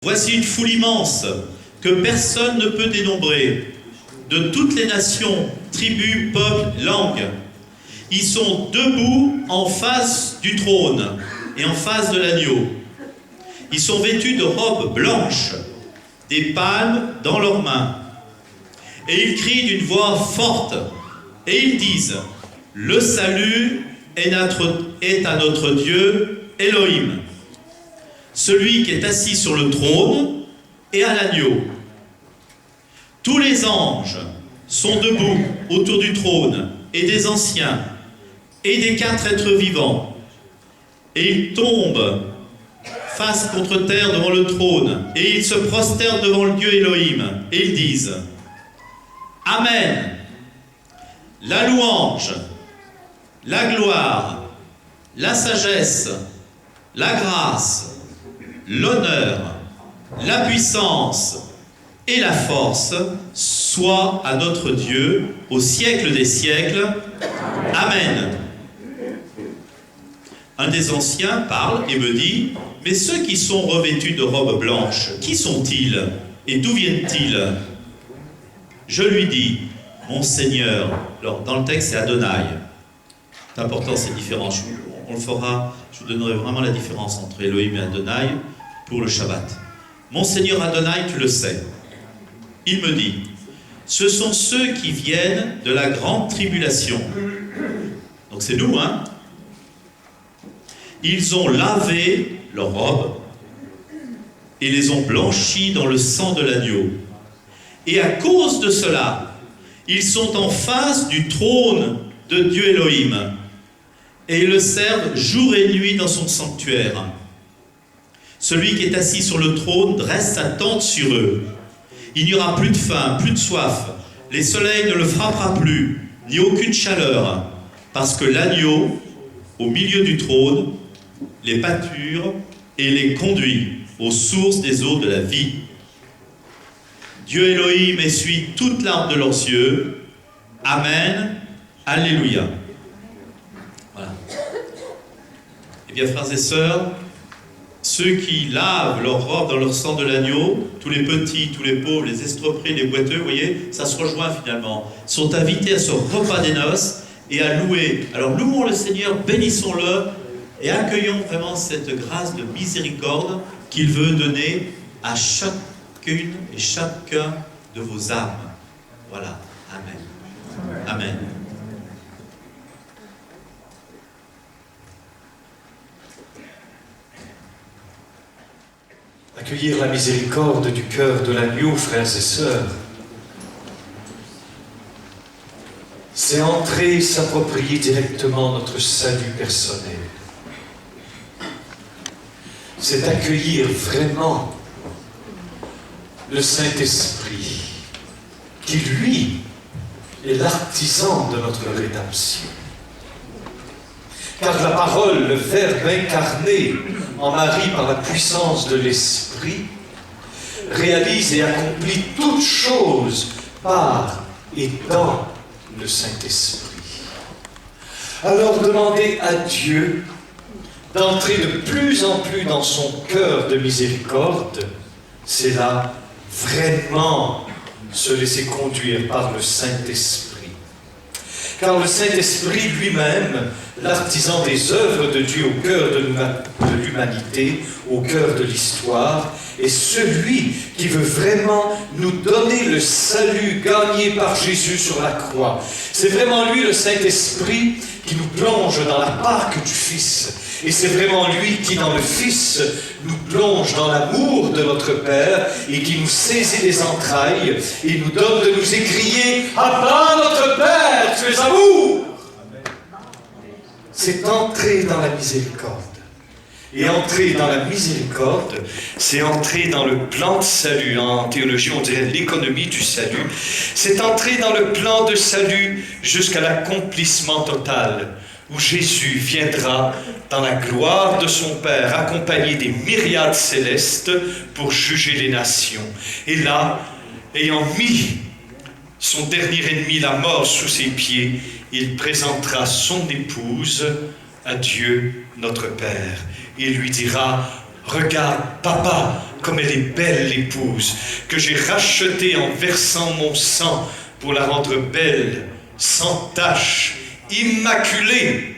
Voici une foule immense que personne ne peut dénombrer, de toutes les nations, tribus, peuples, langues. Ils sont debout en face du trône et en face de l'agneau. Ils sont vêtus de robes blanches, des palmes dans leurs mains. Et ils crient d'une voix forte, et ils disent: le salut est à notre Dieu, Elohim, celui qui est assis sur le trône et à l'agneau. Tous les anges sont debout autour du trône, et des anciens, et des 4 êtres vivants. Et ils tombent face contre terre devant le trône, et ils se prosternent devant le Dieu Elohim, et ils disent: Amen. La louange, la gloire, la sagesse, la grâce, l'honneur, la puissance et la force soient à notre Dieu au siècle des siècles. Amen. Un des anciens parle et me dit: mais ceux qui sont revêtus de robes blanches, qui sont-ils et d'où viennent-ils? Je lui dis: mon Seigneur. Alors, dans le texte, c'est Adonai. C'est important, c'est différent. On le fera, je vous donnerai vraiment la différence entre Elohim et Adonai pour le Shabbat. Mon Seigneur Adonai, tu le sais. Il me dit: ce sont ceux qui viennent de la grande tribulation. Donc c'est nous, hein? Ils ont lavé leurs robes et les ont blanchis dans le sang de l'agneau. Et à cause de cela, ils sont en face du trône de Dieu Elohim. Et ils le servent jour et nuit dans son sanctuaire. Celui qui est assis sur le trône dresse sa tente sur eux. Il n'y aura plus de faim, plus de soif. Les soleils ne le frappera plus, ni aucune chaleur, parce que l'agneau, au milieu du trône, les pâture et les conduit aux sources des eaux de la vie. Dieu Elohim essuie toute larme de leurs yeux. Amen. Alléluia. Voilà. Eh bien, frères et sœurs, ceux qui lavent leurs robes dans leur sang de l'agneau, tous les petits, tous les pauvres, les estropiés, les boiteux, vous voyez, ça se rejoint finalement, sont invités à ce repas des noces et à louer. Alors louons le Seigneur, bénissons-le et accueillons vraiment cette grâce de miséricorde qu'il veut donner à chacune et chacun de vos âmes. Voilà. Amen. Amen. Accueillir la miséricorde du cœur de l'agneau, frères et sœurs, c'est entrer, s'approprier directement notre salut personnel. C'est accueillir vraiment le Saint-Esprit, qui, lui, est l'artisan de notre rédemption. Car la parole, le Verbe incarné en Marie par la puissance de l'Esprit, réalise et accomplit toutes choses par et dans le Saint-Esprit. Alors demandez à Dieu d'entrer de plus en plus dans son cœur de miséricorde, c'est là vraiment se laisser conduire par le Saint-Esprit. Car le Saint-Esprit lui-même, l'artisan des œuvres de Dieu au cœur de l'humanité, au cœur de l'histoire, est celui qui veut vraiment nous donner le salut gagné par Jésus sur la croix. C'est vraiment lui, le Saint-Esprit, qui nous plonge dans la Pâque du Fils. Et c'est vraiment lui qui, dans le Fils, nous plonge dans l'amour de notre Père et qui nous saisit les entrailles et nous donne de nous écrier « Abba, notre Père, tu es amour !» C'est entrer dans la miséricorde. Et entrer dans la miséricorde, c'est entrer dans le plan de salut. En théologie, on dirait l'économie du salut. C'est entrer dans le plan de salut jusqu'à l'accomplissement total, où Jésus viendra dans la gloire de son Père, accompagné des myriades célestes pour juger les nations. Et là, ayant mis son dernier ennemi, la mort, sous ses pieds, il présentera son épouse à Dieu notre Père et lui dira: Regarde, papa, comme elle est belle l'épouse, que j'ai rachetée en versant mon sang pour la rendre belle, sans tache, immaculée.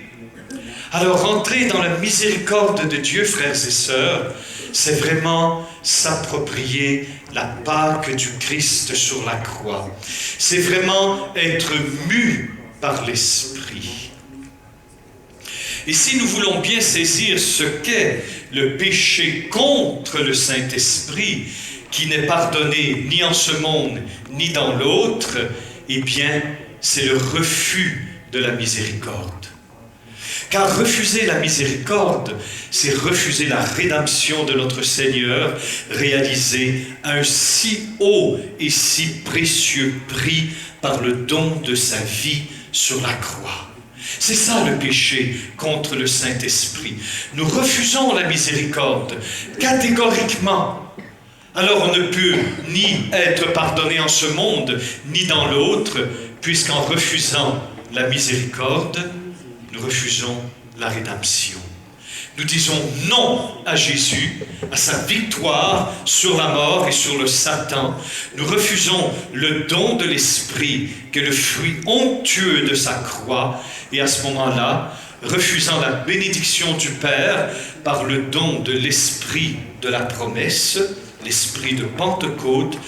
Alors entrer dans la miséricorde de Dieu, frères et sœurs, c'est vraiment s'approprier la Pâque du Christ sur la croix. C'est vraiment être mu par l'Esprit. Et si nous voulons bien saisir ce qu'est le péché contre le Saint-Esprit, qui n'est pardonné ni en ce monde ni dans l'autre, eh bien, c'est le refus de la miséricorde. Car refuser la miséricorde, c'est refuser la rédemption de notre Seigneur, réalisée à un si haut et si précieux prix par le don de sa vie sur la croix. C'est ça le péché contre le Saint-Esprit. Nous refusons la miséricorde catégoriquement. Alors on ne peut ni être pardonné en ce monde, ni dans l'autre, puisqu'en refusant la miséricorde, nous refusons la rédemption. Nous disons non à Jésus, à sa victoire sur la mort et sur le Satan. Nous refusons le don de l'Esprit, qui est le fruit onctueux de sa croix. Et à ce moment-là, refusant la bénédiction du Père par le don de l'Esprit de la promesse, l'Esprit de Pentecôte,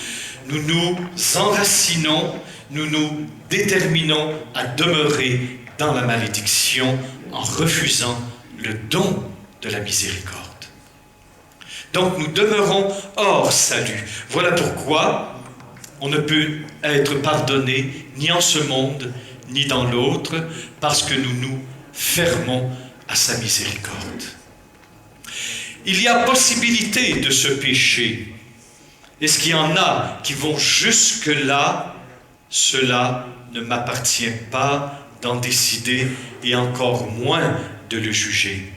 nous nous enracinons, nous nous déterminons à demeurer dans la malédiction en refusant le don de la miséricorde. Donc nous demeurons hors salut. Voilà pourquoi on ne peut être pardonné ni en ce monde, ni dans l'autre, parce que nous nous fermons à sa miséricorde. Il y a possibilité de ce péché. Est-ce qu'il y en a qui vont jusque-là? Cela ne m'appartient pas d'en décider et encore moins de le juger.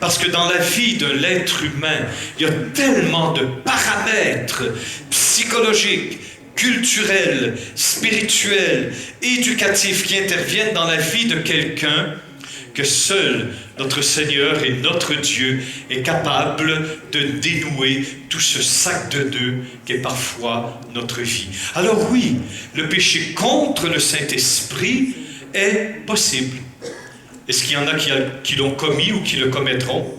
Parce que dans la vie de l'être humain, il y a tellement de paramètres psychologiques, culturels, spirituels, éducatifs qui interviennent dans la vie de quelqu'un que seul notre Seigneur et notre Dieu est capable de dénouer tout ce sac de nœuds qu'est parfois notre vie. Alors oui, le péché contre le Saint-Esprit est possible. Est-ce qu'il y en a qui l'ont commis ou qui le commettront?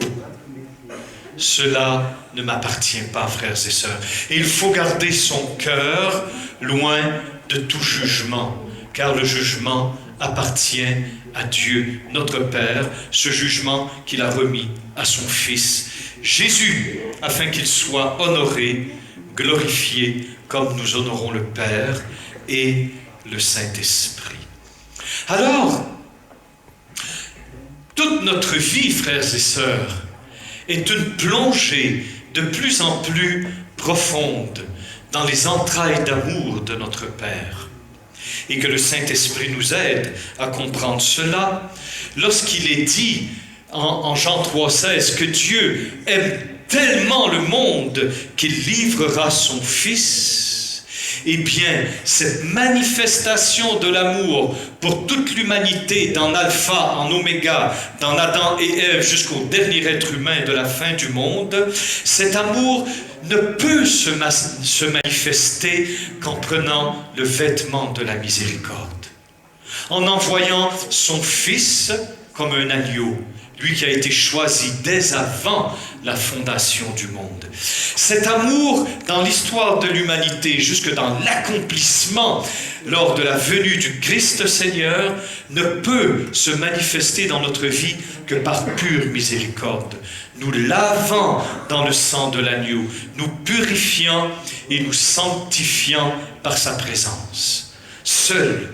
Cela ne m'appartient pas, frères et sœurs. Et il faut garder son cœur loin de tout jugement, car le jugement appartient à Dieu, notre Père, ce jugement qu'il a remis à son Fils Jésus, afin qu'il soit honoré, glorifié, comme nous honorons le Père et le Saint-Esprit. Alors, toute notre vie, frères et sœurs, est une plongée de plus en plus profonde dans les entrailles d'amour de notre Père. Et que le Saint-Esprit nous aide à comprendre cela lorsqu'il est dit en Jean 3,16 que Dieu aime tellement le monde qu'il livrera son Fils. Eh bien, cette manifestation de l'amour pour toute l'humanité, dans l'alpha, en oméga, dans Adam et Ève, jusqu'au dernier être humain de la fin du monde, cet amour ne peut se manifester qu'en prenant le vêtement de la miséricorde, en envoyant son Fils comme un agneau, lui qui a été choisi dès avant la fondation du monde. Cet amour, dans l'histoire de l'humanité, jusque dans l'accomplissement lors de la venue du Christ Seigneur, ne peut se manifester dans notre vie que par pure miséricorde. Nous lavant dans le sang de l'agneau, nous purifiant et nous sanctifiant par sa présence. Seule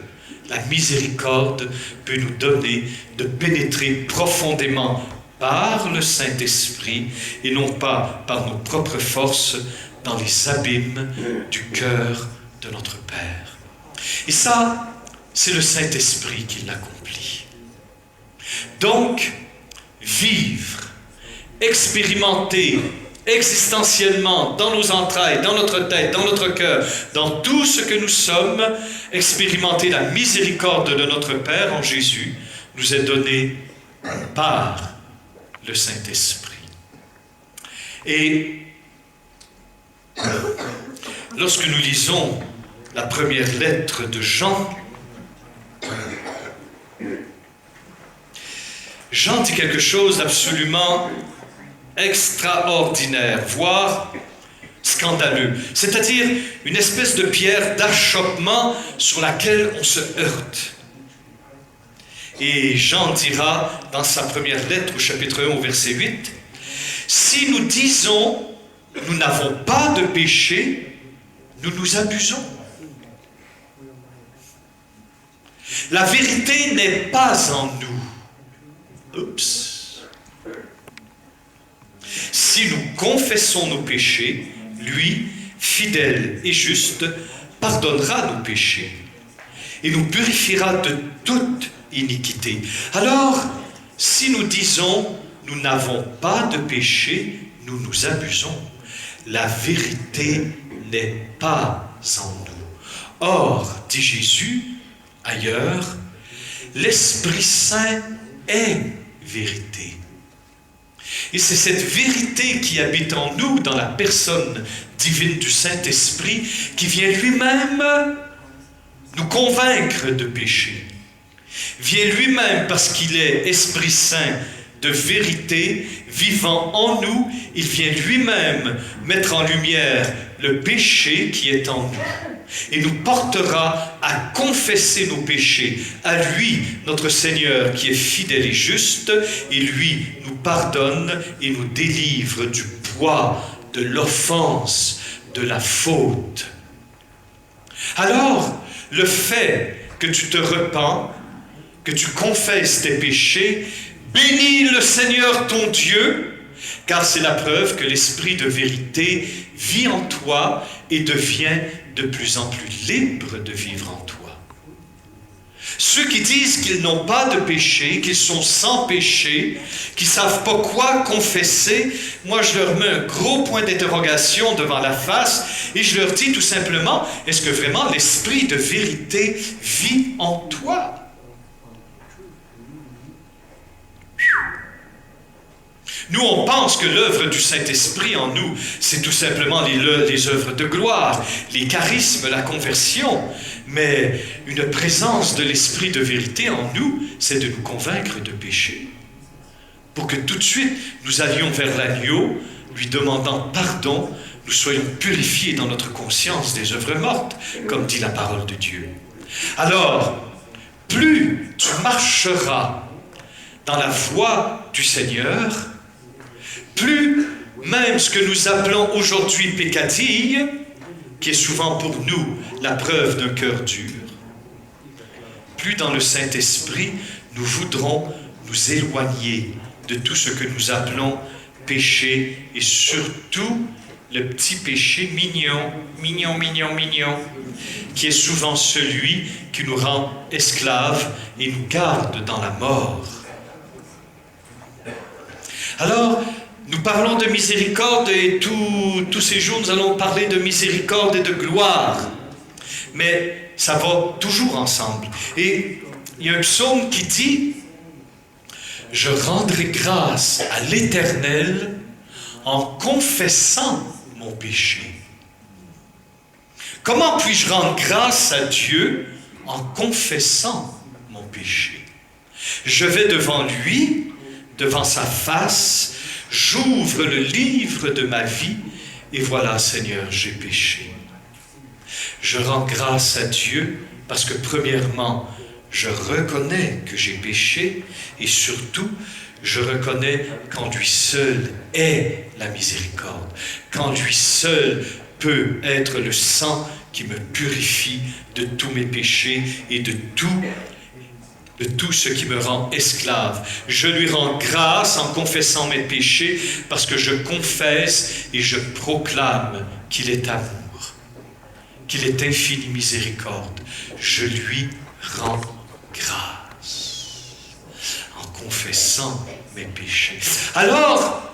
la miséricorde peut nous donner de pénétrer profondément par le Saint-Esprit et non pas par nos propres forces dans les abîmes du cœur de notre Père. Et ça, c'est le Saint-Esprit qui l'accomplit. Donc, vivre, expérimenter existentiellement, dans nos entrailles, dans notre tête, dans notre cœur, dans tout ce que nous sommes, expérimenter la miséricorde de notre Père en Jésus, nous est donné par le Saint-Esprit. Et lorsque nous lisons la première lettre de Jean, Jean dit quelque chose d'absolument extraordinaire, voire scandaleux. C'est-à-dire une espèce de pierre d'achoppement sur laquelle on se heurte. Et Jean dira dans sa première lettre au chapitre 1 au verset 8, « Si nous disons, nous n'avons pas de péché, nous nous abusons. La vérité n'est pas en nous. » Oups. « Si nous confessons nos péchés, lui, fidèle et juste, pardonnera nos péchés et nous purifiera de toute iniquité. Alors, si nous disons, nous n'avons pas de péché, nous nous abusons. La vérité n'est pas en nous. Or, dit Jésus, ailleurs, l'Esprit Saint est vérité. Et c'est cette vérité qui habite en nous, dans la personne divine du Saint-Esprit, qui vient lui-même nous convaincre de péché. Vient lui-même, parce qu'il est Esprit Saint de vérité, vivant en nous, il vient lui-même mettre en lumière le péché qui est en nous. Et nous portera à confesser nos péchés à lui, notre Seigneur, qui est fidèle et juste, et lui nous pardonne et nous délivre du poids de l'offense, de la faute. Alors, le fait que tu te repens, que tu confesses tes péchés, bénis le Seigneur ton Dieu, car c'est la preuve que l'Esprit de vérité vit en toi et devient de plus en plus libre de vivre en toi. Ceux qui disent qu'ils n'ont pas de péché, qu'ils sont sans péché, qui ne savent pas quoi confesser, moi je leur mets un gros point d'interrogation devant la face et je leur dis tout simplement, est-ce que vraiment l'Esprit de vérité vit en toi? Nous, on pense que l'œuvre du Saint-Esprit en nous, c'est tout simplement les œuvres de gloire, les charismes, la conversion. Mais une présence de l'Esprit de vérité en nous, c'est de nous convaincre de péché. Pour que tout de suite, nous allions vers l'agneau, lui demandant pardon, nous soyons purifiés dans notre conscience des œuvres mortes, comme dit la parole de Dieu. Alors, plus tu marcheras dans la voie du Seigneur, plus même ce que nous appelons aujourd'hui pécatille, qui est souvent pour nous la preuve d'un cœur dur, plus dans le Saint-Esprit, nous voudrons nous éloigner de tout ce que nous appelons péché, et surtout le petit péché mignon, qui est souvent celui qui nous rend esclaves et nous garde dans la mort. Alors, nous parlons de miséricorde et tous ces jours, nous allons parler de miséricorde et de gloire. Mais ça va toujours ensemble. Et il y a un psaume qui dit « Je rendrai grâce à l'Éternel en confessant mon péché. » Comment puis-je rendre grâce à Dieu en confessant mon péché? Je vais devant lui, devant sa face, j'ouvre le livre de ma vie et voilà, Seigneur, j'ai péché. Je rends grâce à Dieu parce que premièrement, je reconnais que j'ai péché et surtout, je reconnais qu'en lui seul est la miséricorde, qu'en lui seul peut être le sang qui me purifie de tous mes péchés et de tout ce qui me rend esclave. Je lui rends grâce en confessant mes péchés parce que je confesse et je proclame qu'il est amour, qu'il est infini miséricorde. Je lui rends grâce en confessant mes péchés. Alors,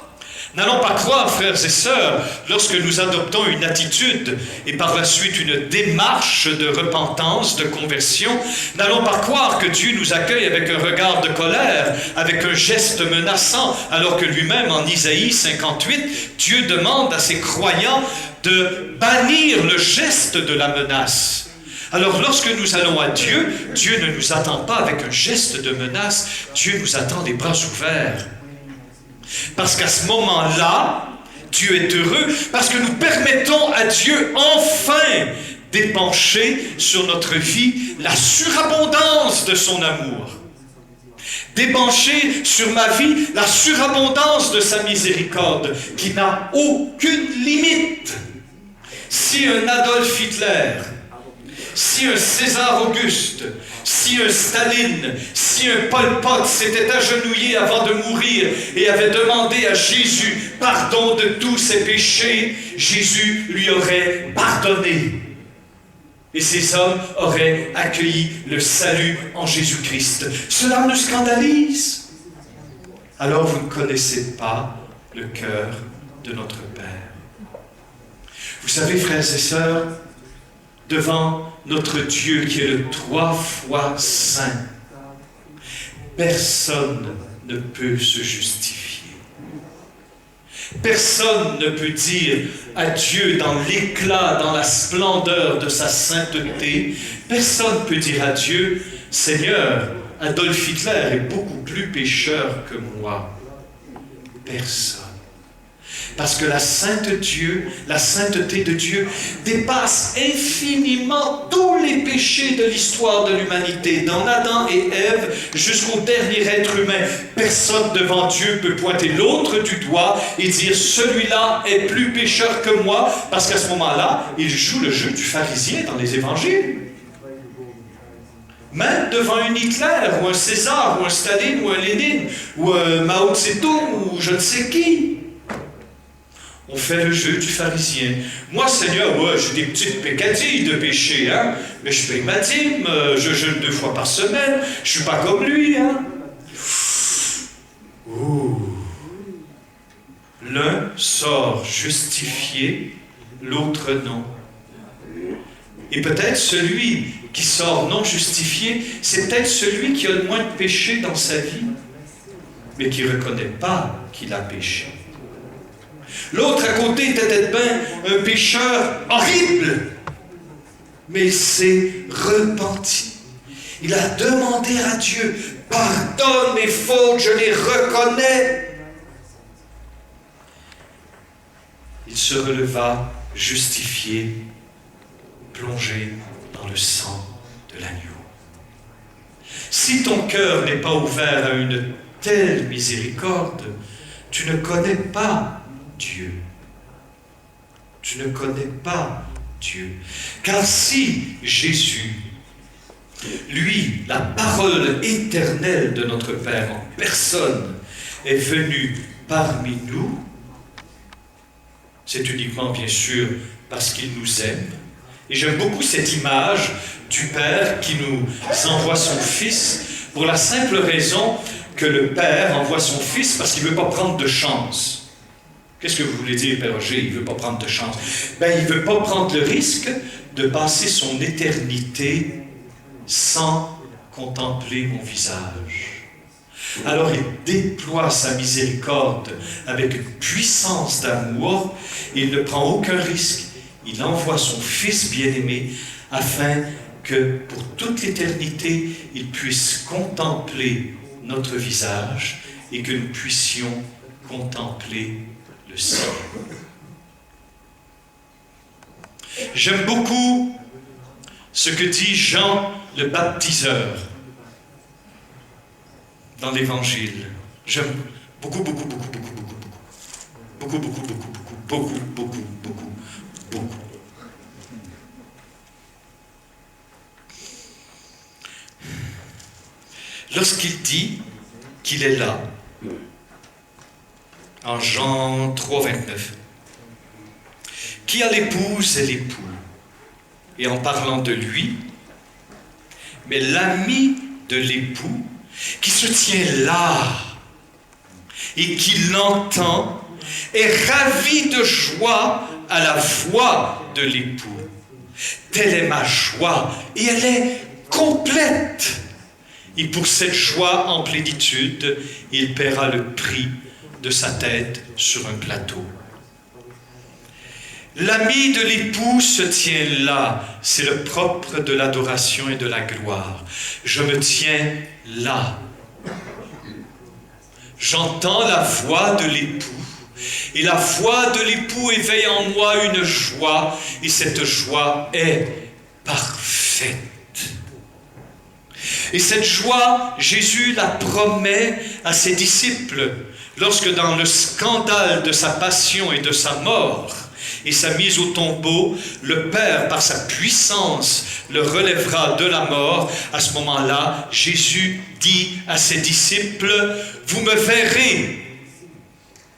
N'allons pas croire, frères et sœurs, lorsque nous adoptons une attitude et par la suite une démarche de repentance, de conversion, n'allons pas croire que Dieu nous accueille avec un regard de colère, avec un geste menaçant, alors que lui-même, en Isaïe 58, Dieu demande à ses croyants de bannir le geste de la menace. Alors lorsque nous allons à Dieu, Dieu ne nous attend pas avec un geste de menace, Dieu nous attend les bras ouverts. Parce qu'à ce moment-là, Dieu est heureux, parce que nous permettons à Dieu enfin d'épancher sur notre vie la surabondance de son amour. D'épancher sur ma vie la surabondance de sa miséricorde, qui n'a aucune limite. Si un Adolf Hitler, si un César Auguste, si un Staline, si un Pol Pot s'était agenouillé avant de mourir et avait demandé à Jésus pardon de tous ses péchés, Jésus lui aurait pardonné. Et ces hommes auraient accueilli le salut en Jésus-Christ. Cela nous scandalise. Alors vous ne connaissez pas le cœur de notre Père. Vous savez, frères et sœurs, devant notre Dieu qui est le 3 fois saint, personne ne peut se justifier. Personne ne peut dire à Dieu dans l'éclat, dans la splendeur de sa sainteté, personne ne peut dire à Dieu, Seigneur, Adolf Hitler est beaucoup plus pécheur que moi. Personne. Parce que la sainteté de Dieu dépasse infiniment tous les péchés de l'histoire de l'humanité, dans Adam et Ève jusqu'au dernier être humain. Personne devant Dieu peut pointer l'autre du doigt et dire « celui-là est plus pécheur que moi », parce qu'à ce moment-là, il joue le jeu du pharisien dans les évangiles. Même devant un Hitler, ou un César, ou un Staline, ou un Lénine, ou un Mao Tse-tung, ou je ne sais qui. On fait le jeu du pharisien. Moi, Seigneur, ouais, j'ai des petites pécadilles de péché, hein, mais je paye ma dîme, je jeûne 2 fois par semaine, je suis pas comme lui, hein. Ouh. L'un sort justifié, l'autre non. Et peut-être celui qui sort non justifié, c'est peut-être celui qui a le moins de péché dans sa vie, mais qui ne reconnaît pas qu'il a péché. L'autre à côté était peut-être bien un pécheur horrible, mais il s'est repenti. Il a demandé à Dieu, pardonne mes fautes, je les reconnais. Il se releva justifié, plongé dans le sang de l'agneau. Si ton cœur n'est pas ouvert à une telle miséricorde, tu ne connais pas Dieu. Tu ne connais pas Dieu. Car si Jésus, lui, la parole éternelle de notre Père en personne, est venu parmi nous, c'est uniquement, bien sûr, parce qu'il nous aime. Et j'aime beaucoup cette image du Père qui nous envoie son Fils pour la simple raison que le Père envoie son Fils parce qu'il ne veut pas prendre de chance. Qu'est-ce que vous voulez dire, Père Roger? Il ne veut pas prendre de chance. Ben, il ne veut pas prendre le risque de passer son éternité sans contempler mon visage. Alors il déploie sa miséricorde avec une puissance d'amour. Il ne prend aucun risque. Il envoie son Fils bien-aimé afin que pour toute l'éternité, il puisse contempler notre visage et que nous puissions contempler le ciel. J'aime beaucoup ce que dit Jean le baptiseur dans l'Évangile. J'aime beaucoup. Lorsqu'il dit qu'il est là, en Jean 3, 29, qui a l'épouse et l'époux, et en parlant de lui, mais l'ami de l'époux qui se tient là et qui l'entend est ravie de joie à la voix de l'époux. Telle est ma joie, et elle est complète. Et pour cette joie en plénitude, il paiera le prix de sa tête sur un plateau. L'ami de l'époux se tient là, c'est le propre de l'adoration et de la gloire. Je me tiens là. J'entends la voix de l'époux, et la voix de l'époux éveille en moi une joie, et cette joie est parfaite. Et cette joie, Jésus la promet à ses disciples, lorsque dans le scandale de sa passion et de sa mort, et sa mise au tombeau, le Père, par sa puissance, le relèvera de la mort. À ce moment-là, Jésus dit à ses disciples, « Vous me verrez ».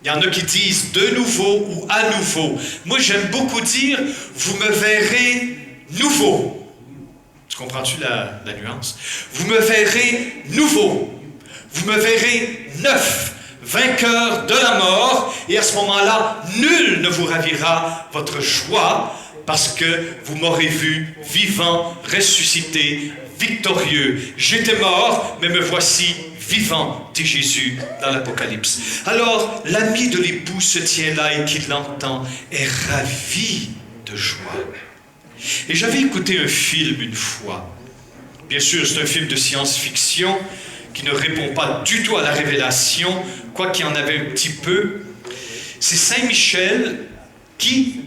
Il y en a qui disent « de nouveau » ou « à nouveau ». Moi, j'aime beaucoup dire « vous me verrez nouveau ». Tu comprends-tu la nuance? Vous me verrez nouveau. Vous me verrez neuf, vainqueur de la mort, et à ce moment-là, nul ne vous ravira votre joie, parce que vous m'aurez vu vivant, ressuscité, victorieux. J'étais mort, mais me voici vivant, dit Jésus dans l'Apocalypse. Alors, l'ami de l'époux se tient là et qui l'entend est ravi de joie. Et j'avais écouté un film une fois. Bien sûr, c'est un film de science-fiction qui ne répond pas du tout à la révélation, quoi qu'il y en avait un petit peu. C'est Saint Michel qui,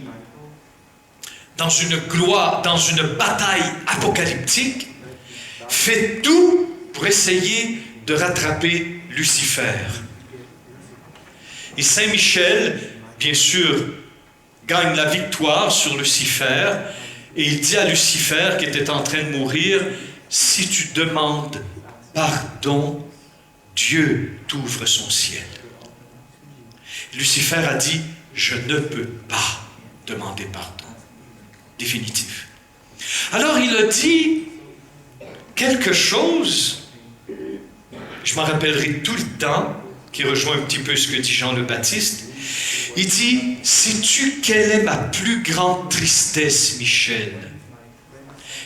dans une bataille apocalyptique, fait tout pour essayer de rattraper Lucifer. Et Saint Michel, bien sûr, gagne la victoire sur Lucifer, et il dit à Lucifer, qui était en train de mourir, « Si tu demandes pardon, Dieu t'ouvre son ciel. » Lucifer a dit, « Je ne peux pas demander pardon. » Définitif. Alors il a dit quelque chose, je m'en rappellerai tout le temps, qui rejoint un petit peu ce que dit Jean le Baptiste. Il dit, « Sais-tu quelle est ma plus grande tristesse, Michel ?»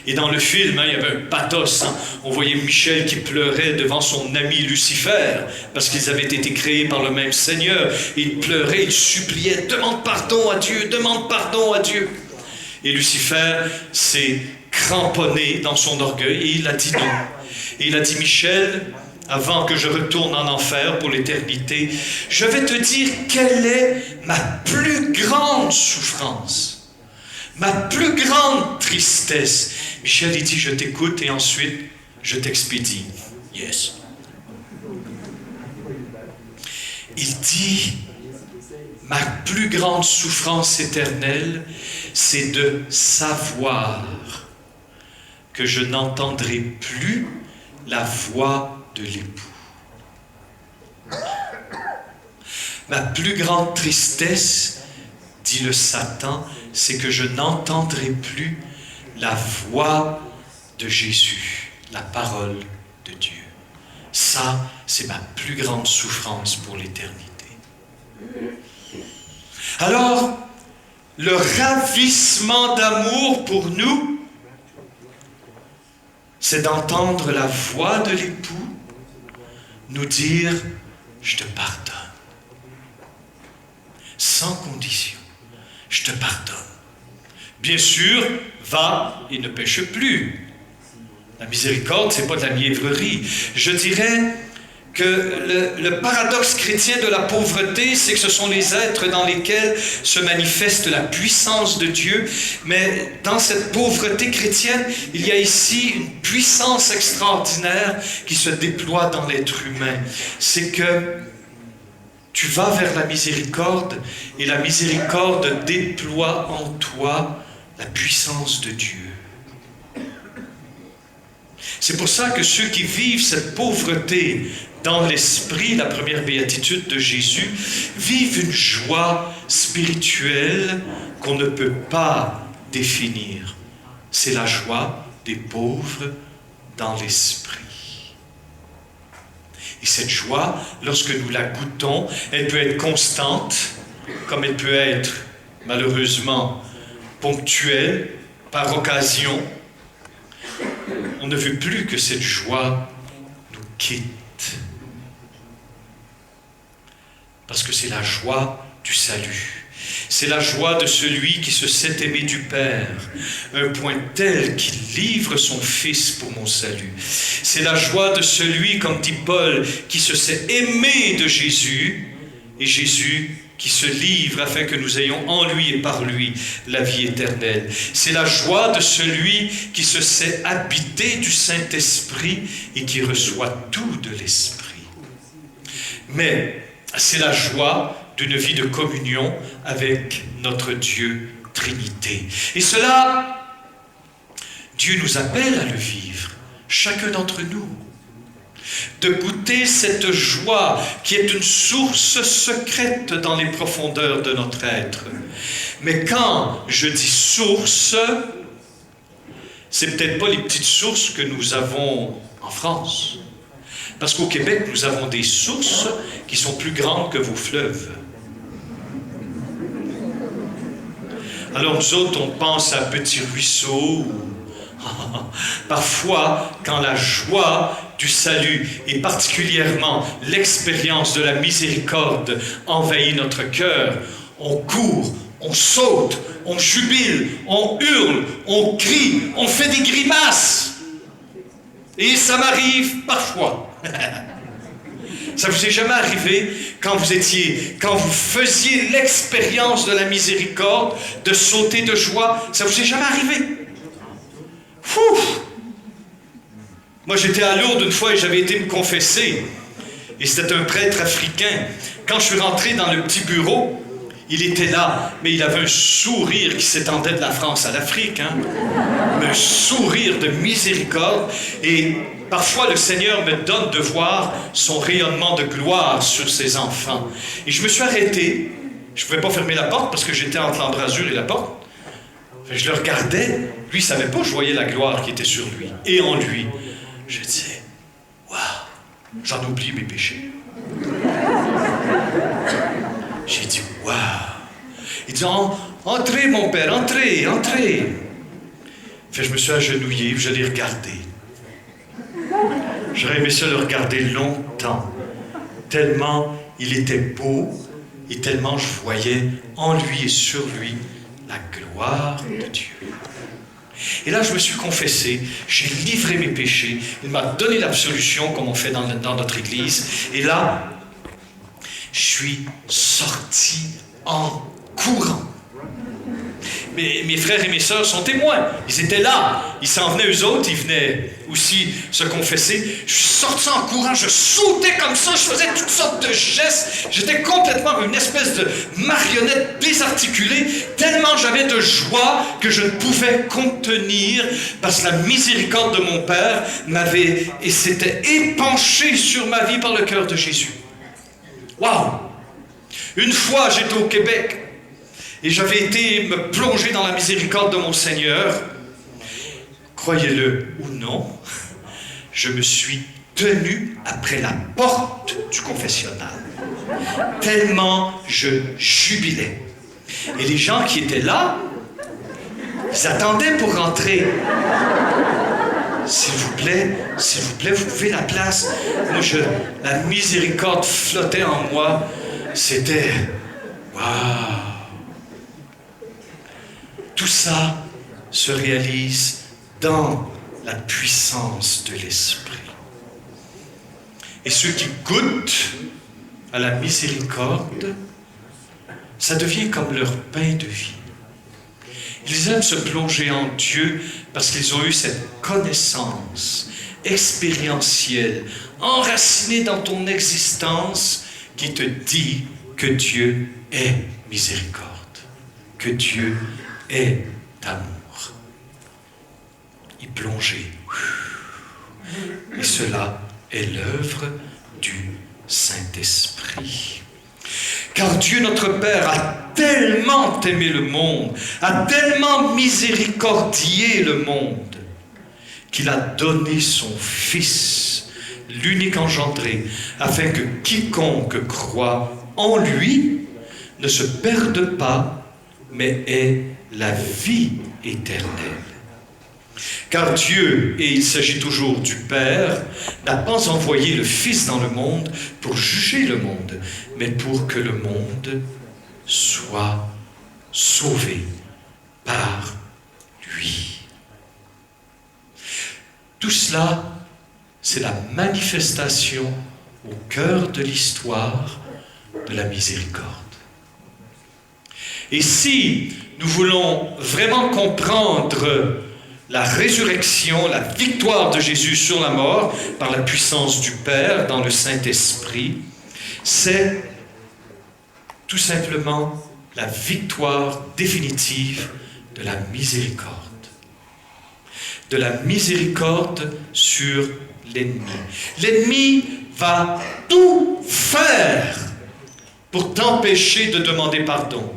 Et dans le film, il y avait un pathos. On voyait Michel qui pleurait devant son ami Lucifer, parce qu'ils avaient été créés par le même Seigneur. Il pleurait, il suppliait, « Demande pardon à Dieu, demande pardon à Dieu. » Et Lucifer s'est cramponné dans son orgueil et il a dit non. Et il a dit, « Michel, avant que je retourne en enfer pour l'éternité, je vais te dire quelle est ma plus grande souffrance, ma plus grande tristesse. » Michel, il dit, « Je t'écoute et ensuite, je t'expédie. » Yes. Il dit, « Ma plus grande souffrance éternelle, c'est de savoir que je n'entendrai plus la voix de l'époux. Ma plus grande tristesse, dit le Satan, c'est que je n'entendrai plus la voix de Jésus, la parole de Dieu. Ça, c'est ma plus grande souffrance pour l'éternité. » Alors, le ravissement d'amour pour nous, c'est d'entendre la voix de l'époux nous dire « Je te pardonne. » Sans condition. « Je te pardonne. » Bien sûr, va et ne pêche plus. La miséricorde, ce n'est pas de la mièvrerie. Je dirais que le paradoxe chrétien de la pauvreté, c'est que ce sont les êtres dans lesquels se manifeste la puissance de Dieu, mais dans cette pauvreté chrétienne, il y a ici une puissance extraordinaire qui se déploie dans l'être humain. C'est que tu vas vers la miséricorde, et la miséricorde déploie en toi la puissance de Dieu. C'est pour ça que ceux qui vivent cette pauvreté dans l'esprit, la première béatitude de Jésus, vivent une joie spirituelle qu'on ne peut pas définir. C'est la joie des pauvres dans l'esprit. Et cette joie, lorsque nous la goûtons, elle peut être constante, comme elle peut être, malheureusement, ponctuelle, par occasion, on ne veut plus que cette joie nous quitte. Parce que c'est la joie du salut. C'est la joie de celui qui se sait aimé du Père, un point tel qu'il livre son Fils pour mon salut. C'est la joie de celui, comme dit Paul, qui se sait aimé de Jésus, et Jésus qui se livre afin que nous ayons en lui et par lui la vie éternelle. C'est la joie de celui qui se sait habité du Saint-Esprit et qui reçoit tout de l'Esprit. Mais c'est la joie d'une vie de communion avec notre Dieu Trinité. Et cela, Dieu nous appelle à le vivre, chacun d'entre nous, de goûter cette joie qui est une source secrète dans les profondeurs de notre être. Mais quand je dis source, c'est peut-être pas les petites sources que nous avons en France. Parce qu'au Québec, nous avons des sources qui sont plus grandes que vos fleuves. Alors nous autres, on pense à petits ruisseaux. Parfois, quand la joie du salut et particulièrement l'expérience de la miséricorde envahit notre cœur, on court, on saute, on jubile, on hurle, on crie, on fait des grimaces. Et ça m'arrive parfois. Ça vous est jamais arrivé quand vous faisiez l'expérience de la miséricorde, de sauter de joie? Ça vous est jamais arrivé? Ouf! Moi, j'étais à Lourdes une fois et j'avais été me confesser. Et c'était un prêtre africain. Quand je suis rentré dans le petit bureau, il était là, mais il avait un sourire qui s'étendait de la France à l'Afrique. Un sourire de miséricorde. Et parfois, le Seigneur me donne de voir son rayonnement de gloire sur ses enfants. Et je me suis arrêté. Je ne pouvais pas fermer la porte parce que j'étais entre l'embrasure et la porte. Je le regardais. Lui, il ne savait pas, je voyais la gloire qui était sur lui et en lui. Je disais, waouh, j'en oublie mes péchés. J'ai dit, waouh. Il dit, entrez mon père, entrez, entrez. Je me suis agenouillé, je l'ai regardé. J'aurais aimé ça le regarder longtemps, tellement il était beau et tellement je voyais en lui et sur lui la gloire de Dieu. Et là, je me suis confessé, j'ai livré mes péchés, il m'a donné l'absolution comme on fait dans notre église. Et là, je suis sorti en courant. Mes frères et mes sœurs sont témoins. Ils étaient là. Ils s'en venaient, eux autres. Ils venaient aussi se confesser. Je suis sorti en courant. Je sautais comme ça. Je faisais toutes sortes de gestes. J'étais complètement une espèce de marionnette désarticulée. Tellement j'avais de joie que je ne pouvais contenir parce que la miséricorde de mon Père s'était épanchée sur ma vie par le cœur de Jésus. Waouh! Une fois, j'étais au Québec. Et j'avais été me plonger dans la miséricorde de mon Seigneur. Croyez-le ou non, je me suis tenu après la porte du confessionnal. Tellement je jubilais. Et les gens qui étaient là, ils attendaient pour rentrer. S'il vous plaît, vous pouvez la place. Moi, la miséricorde flottait en moi. C'était... Waouh! Tout ça se réalise dans la puissance de l'Esprit. Et ceux qui goûtent à la miséricorde, ça devient comme leur pain de vie. Ils aiment se plonger en Dieu parce qu'ils ont eu cette connaissance expérientielle, enracinée dans ton existence, qui te dit que Dieu est miséricorde, que Dieu est d'amour. Y plonger. Et cela est l'œuvre du Saint-Esprit. Car Dieu notre Père a tellement aimé le monde, a tellement miséricordié le monde, qu'il a donné son Fils, l'unique engendré, afin que quiconque croit en lui ne se perde pas, mais est la vie éternelle. Car Dieu, et il s'agit toujours du Père, n'a pas envoyé le Fils dans le monde pour juger le monde, mais pour que le monde soit sauvé par lui. Tout cela, c'est la manifestation au cœur de l'histoire de la miséricorde. Et si nous voulons vraiment comprendre la résurrection, la victoire de Jésus sur la mort par la puissance du Père dans le Saint-Esprit, c'est tout simplement la victoire définitive de la miséricorde. De la miséricorde sur l'ennemi. L'ennemi va tout faire pour t'empêcher de demander pardon.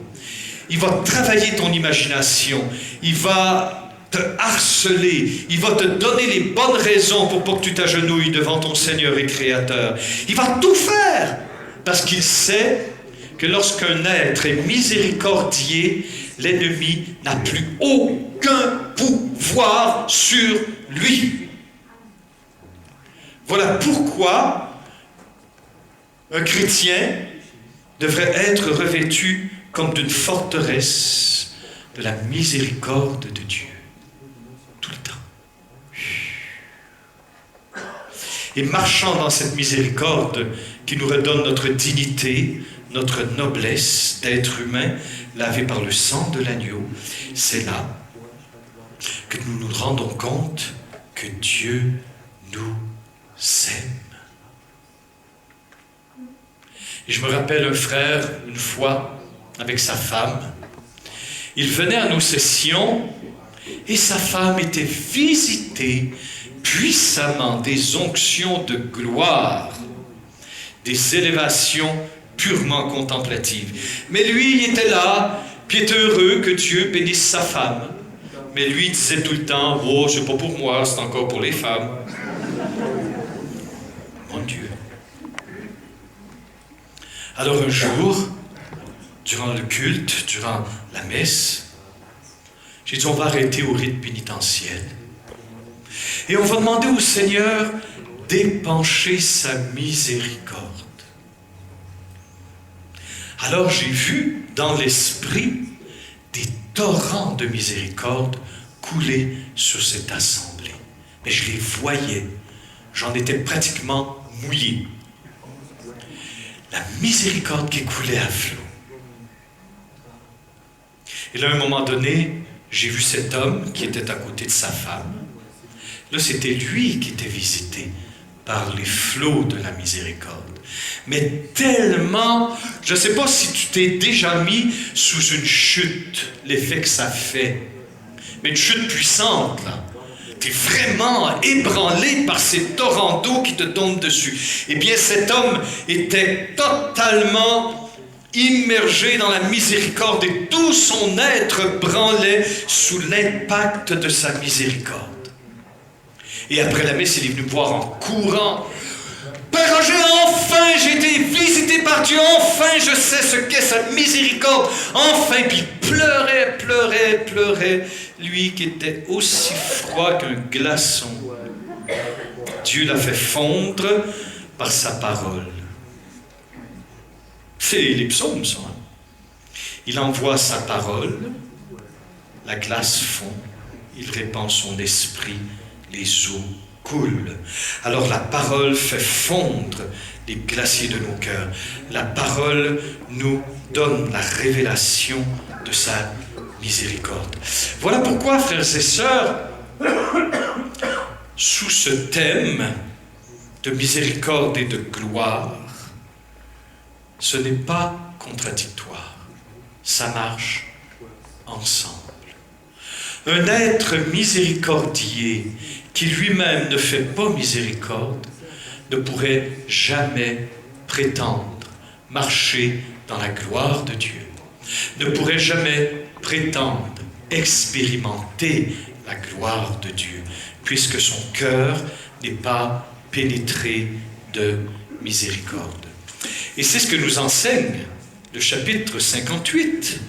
Il va travailler ton imagination. Il va te harceler. Il va te donner les bonnes raisons pour pas que tu t'agenouilles devant ton Seigneur et Créateur. Il va tout faire parce qu'il sait que lorsqu'un être est miséricordieux, l'ennemi n'a plus aucun pouvoir sur lui. Voilà pourquoi un chrétien devrait être revêtu comme d'une forteresse de la miséricorde de Dieu. Tout le temps. Et marchant dans cette miséricorde qui nous redonne notre dignité, notre noblesse d'être humain, lavé par le sang de l'agneau, c'est là que nous nous rendons compte que Dieu nous aime. Et je me rappelle un frère, une fois, avec sa femme, il venait à nos sessions et sa femme était visitée puissamment des onctions de gloire, des élévations purement contemplatives. Mais lui, il était là, puis il était heureux que Dieu bénisse sa femme. Mais lui, il disait tout le temps, « Oh, c'est pas pour moi, c'est encore pour les femmes. » Mon Dieu. Alors un jour, durant le culte, durant la messe, j'ai dit, on va arrêter au rite pénitentiel. Et on va demander au Seigneur d'épancher sa miséricorde. Alors j'ai vu dans l'esprit des torrents de miséricorde couler sur cette assemblée. Mais je les voyais. J'en étais pratiquement mouillé. La miséricorde qui coulait à flot. Et là, à un moment donné, j'ai vu cet homme qui était à côté de sa femme. Là, c'était lui qui était visité par les flots de la miséricorde. Mais tellement, je ne sais pas si tu t'es déjà mis sous une chute, l'effet que ça fait. Mais une chute puissante, là. Tu es vraiment ébranlé par ces torrents d'eau qui te tombent dessus. Eh bien, cet homme était totalement immergé dans la miséricorde et tout son être branlait sous l'impact de sa miséricorde. Et après la messe, il est venu me voir en courant. « Père Roger, enfin j'ai été visité par Dieu, enfin je sais ce qu'est sa miséricorde, enfin !» Puis il pleurait, lui qui était aussi froid qu'un glaçon. Dieu l'a fait fondre par sa parole. C'est les psaumes, ça. Hein? Il envoie sa parole, la glace fond, il répand son esprit, les eaux coulent. Alors la parole fait fondre les glaciers de nos cœurs. La parole nous donne la révélation de sa miséricorde. Voilà pourquoi, frères et sœurs, sous ce thème de miséricorde et de gloire, ce n'est pas contradictoire. Ça marche ensemble. Un être miséricordieux qui lui-même ne fait pas miséricorde ne pourrait jamais prétendre marcher dans la gloire de Dieu, ne pourrait jamais prétendre expérimenter la gloire de Dieu, puisque son cœur n'est pas pénétré de miséricorde. Et c'est ce que nous enseigne le chapitre 58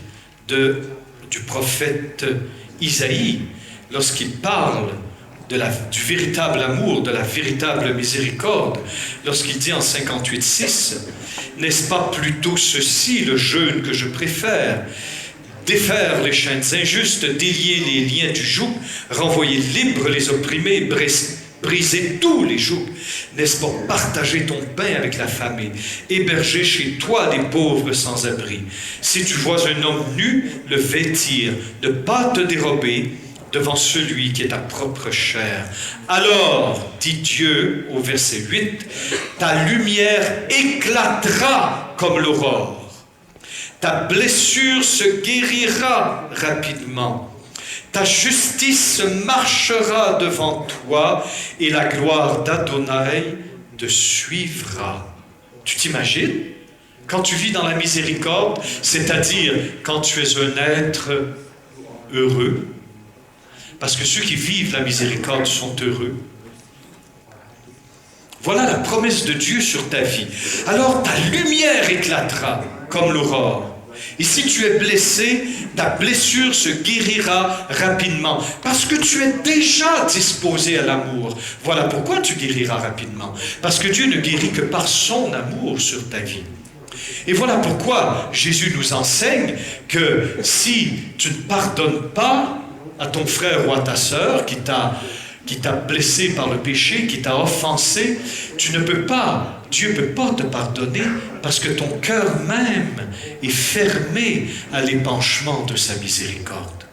du prophète Isaïe, lorsqu'il parle du véritable amour, de la véritable miséricorde, lorsqu'il dit en 58,6 « N'est-ce pas plutôt ceci le jeûne que je préfère ? Défaire les chaînes injustes, délier les liens du joug, renvoyer libres les opprimés, briser tous les jougs. N'est-ce pas partager ton pain avec la famille, héberger chez toi des pauvres sans abri? Si tu vois un homme nu, le vêtir, ne pas te dérober devant celui qui est ta propre chair. Alors, dit Dieu au verset 8, ta lumière éclatera comme l'aurore. Ta blessure se guérira rapidement. Ta justice marchera devant toi et la gloire d'Adonai te suivra. Tu t'imagines? Quand tu vis dans la miséricorde, c'est-à-dire quand tu es un être heureux, parce que ceux qui vivent la miséricorde sont heureux. Voilà la promesse de Dieu sur ta vie. Alors ta lumière éclatera comme l'aurore. Et si tu es blessé, ta blessure se guérira rapidement, parce que tu es déjà disposé à l'amour. Voilà pourquoi tu guériras rapidement. Parce que Dieu ne guérit que par son amour sur ta vie. Et voilà pourquoi Jésus nous enseigne que si tu ne pardonnes pas à ton frère ou à ta sœur qui t'a blessé par le péché, qui t'a offensé, Dieu ne peut pas te pardonner parce que ton cœur même est fermé à l'épanchement de sa miséricorde.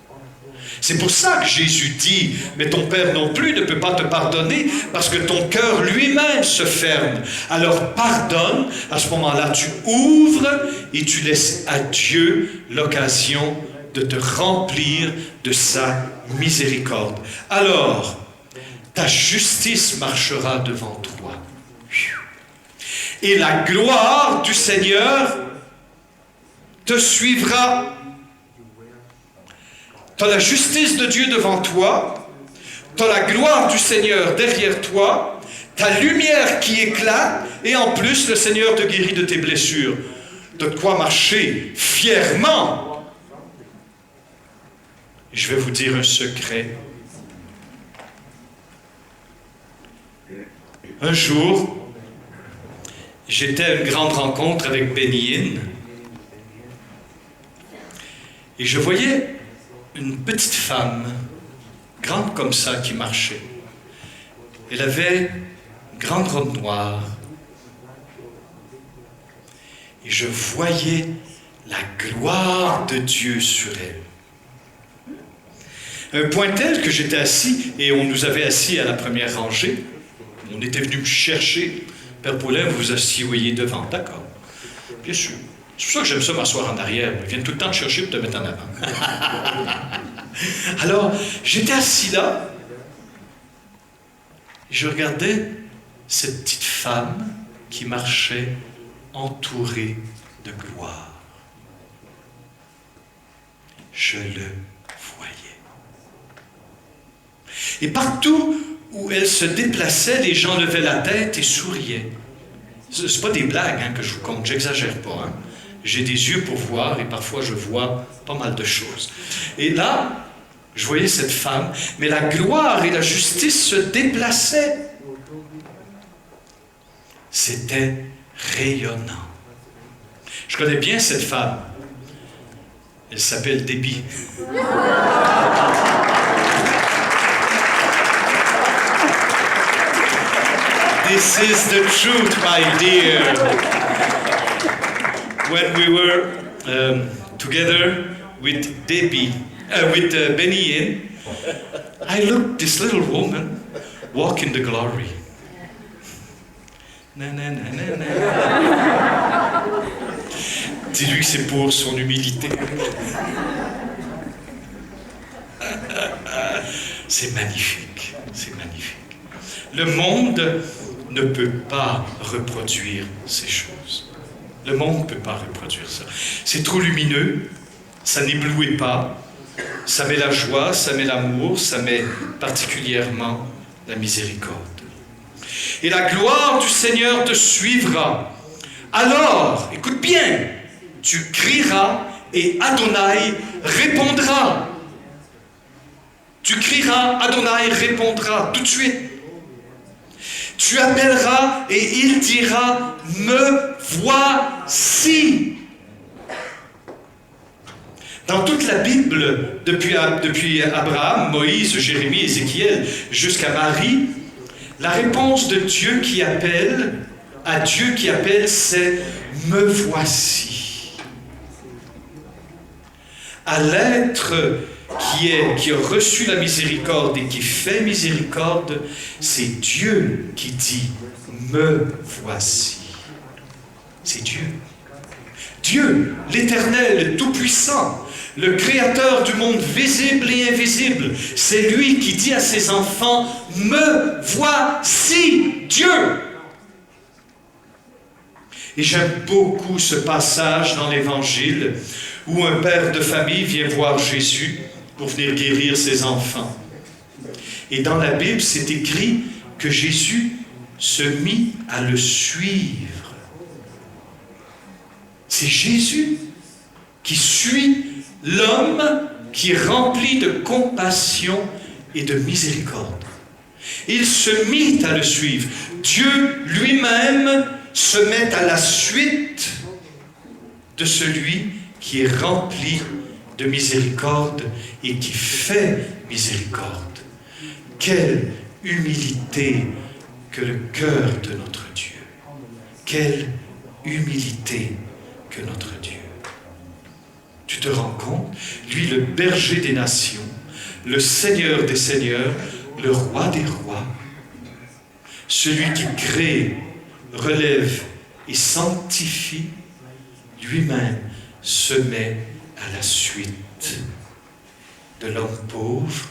C'est pour ça que Jésus dit, mais ton Père non plus ne peut pas te pardonner parce que ton cœur lui-même se ferme. Alors pardonne, à ce moment-là tu ouvres et tu laisses à Dieu l'occasion de te remplir de sa miséricorde. Alors, ta justice marchera devant toi. Et la gloire du Seigneur te suivra. Tu as la justice de Dieu devant toi, tu as la gloire du Seigneur derrière toi, ta lumière qui éclate, et en plus, le Seigneur te guérit de tes blessures. De quoi marcher fièrement. Je vais vous dire un secret. Un jour, j'étais à une grande rencontre avec Benny Hinn et je voyais une petite femme, grande comme ça, qui marchait. Elle avait une grande robe noire et je voyais la gloire de Dieu sur elle. Un point tel que j'étais assis, et on nous avait assis à la première rangée. On était venu me chercher. Père Paulin, vous vous asseyez devant. D'accord. Bien sûr. C'est pour ça que j'aime ça m'asseoir en arrière. Ils viennent tout le temps te chercher pour te mettre en avant. Alors, j'étais assis là. Et je regardais cette petite femme qui marchait entourée de gloire. Je le voyais. Et partout où elle se déplaçait, les gens levaient la tête et souriaient. C'est pas des blagues que je vous compte, j'exagère pas. J'ai des yeux pour voir et parfois je vois pas mal de choses. Et là, je voyais cette femme, mais la gloire et la justice se déplaçaient. C'était rayonnant. Je connais bien cette femme. Elle s'appelle Debbie. This is the truth, my dear. When we were together with Debbie, with Benny Hinn, I looked this little woman walk in the glory. Na, na, na, na, na. Dis-lui que c'est pour son humilité. C'est magnifique, c'est magnifique. Le monde ne peut pas reproduire ces choses. Le monde ne peut pas reproduire ça. C'est trop lumineux, ça n'éblouit pas, ça met la joie, ça met l'amour, ça met particulièrement la miséricorde. Et la gloire du Seigneur te suivra. Alors, écoute bien, tu crieras et Adonai répondra. Tu crieras, Adonai répondra tout de suite. Tu appelleras et il dira, me voici. Dans toute la Bible, depuis Abraham, Moïse, Jérémie, Ézéchiel, jusqu'à Marie, la réponse de Dieu qui appelle, à Dieu qui appelle, c'est « me voici ». À l'être qui a reçu la miséricorde et qui fait miséricorde, c'est Dieu qui dit « me voici ». C'est Dieu. Dieu, l'Éternel, le Tout-Puissant, le Créateur du monde visible et invisible, c'est lui qui dit à ses enfants « me voici, Dieu ». Et j'aime beaucoup ce passage dans l'Évangile où un père de famille vient voir Jésus pour venir guérir ses enfants. Et dans la Bible, c'est écrit que Jésus se mit à le suivre. C'est Jésus qui suit l'homme qui est rempli de compassion et de miséricorde. Il se mit à le suivre. Dieu lui-même se met à la suite de celui qui est rempli de miséricorde et qui fait miséricorde. Quelle humilité que le cœur de notre Dieu. Quelle humilité que notre Dieu. Tu te rends compte? Lui, le berger des nations, le Seigneur des seigneurs, le roi des rois, celui qui crée, relève et sanctifie, lui-même se met à la suite de l'homme pauvre,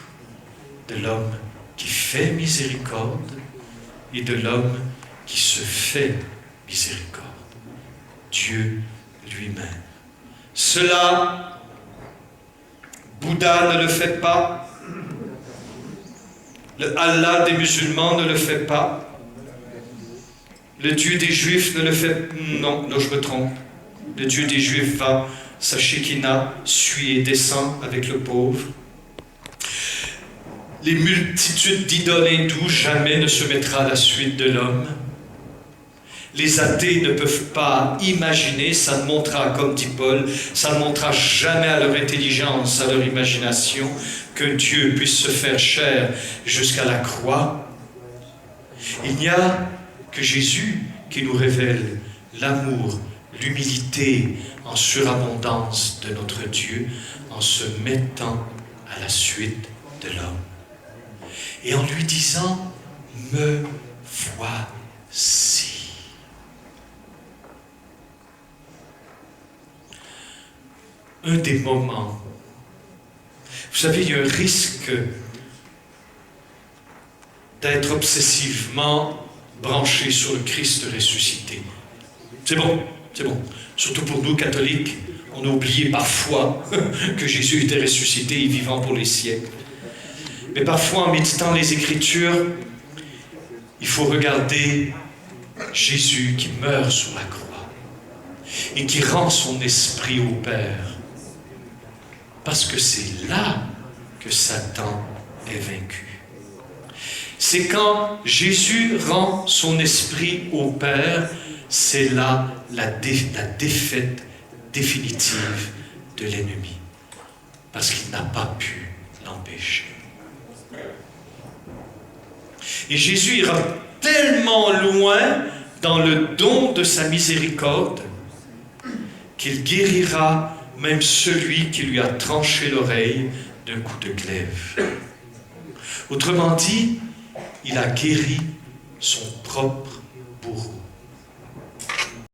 de l'homme qui fait miséricorde et de l'homme qui se fait miséricorde. Dieu lui-même. Cela, Bouddha ne le fait pas, le Allah des musulmans ne le fait pas, le Dieu des Juifs ne le fait... Non, je me trompe. Le Dieu des Juifs va, sa Shekinah, suit et descend avec le pauvre. Les multitudes d'idoles hindous jamais ne se mettra à la suite de l'homme. Les athées ne peuvent pas imaginer, ça ne montera, comme dit Paul, ça ne montera jamais à leur intelligence, à leur imagination, que Dieu puisse se faire chair jusqu'à la croix. Il n'y a que Jésus qui nous révèle l'amour, l'humilité en surabondance de notre Dieu en se mettant à la suite de l'homme. Et en lui disant, me voici. Un des moments, vous savez, il y a un risque d'être obsessivement branché sur le Christ ressuscité. C'est bon. Surtout pour nous, catholiques, on a oublié parfois que Jésus était ressuscité et vivant pour les siècles. Mais parfois, en méditant les Écritures, il faut regarder Jésus qui meurt sur la croix et qui rend son esprit au Père. Parce que c'est là que Satan est vaincu. C'est quand Jésus rend son esprit au Père, c'est là la défaite définitive de l'ennemi. Parce qu'il n'a pas pu l'empêcher. Et Jésus ira tellement loin dans le don de sa miséricorde qu'il guérira même celui qui lui a tranché l'oreille d'un coup de glaive. Autrement dit, il a guéri son propre bourreau.